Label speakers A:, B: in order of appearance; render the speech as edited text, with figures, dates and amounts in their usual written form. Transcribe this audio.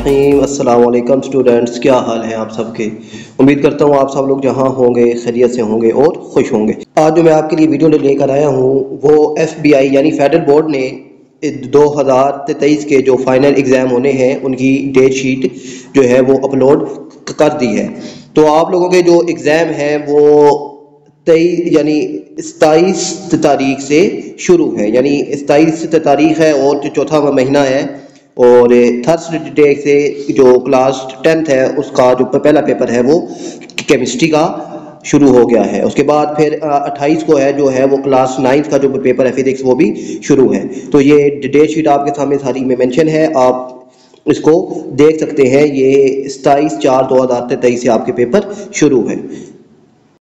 A: रहीम। अस्सलाम वालेकुम स्टूडेंट्स, क्या हाल है आप सबके। उम्मीद करता हूँ आप सब लोग जहाँ होंगे खैरियत से होंगे और खुश होंगे। आज जो मैं आपके लिए वीडियो लेकर आया हूँ वो FBI यानी फेडरल बोर्ड ने 2023 के जो फाइनल एग्ज़ाम होने हैं उनकी डेट शीट जो है वो अपलोड कर दी है। तो आप लोगों के जो एग्ज़ाम हैं वो 23 यानी 27 तारीख से शुरू है, यानी 27 तारीख है और जो चौथा महीना है। और थर्सडे से जो क्लास 10th है उसका जो पहला पेपर है वो केमिस्ट्री का शुरू हो गया है। उसके बाद फिर 28 को है जो है वो क्लास 9th का जो पेपर है फिजिक्स वो भी शुरू है। तो ये डेट शीट आपके सामने सारी में मेंशन है, आप इसको देख सकते हैं। ये 27/4/2023 से आपके पेपर शुरू है।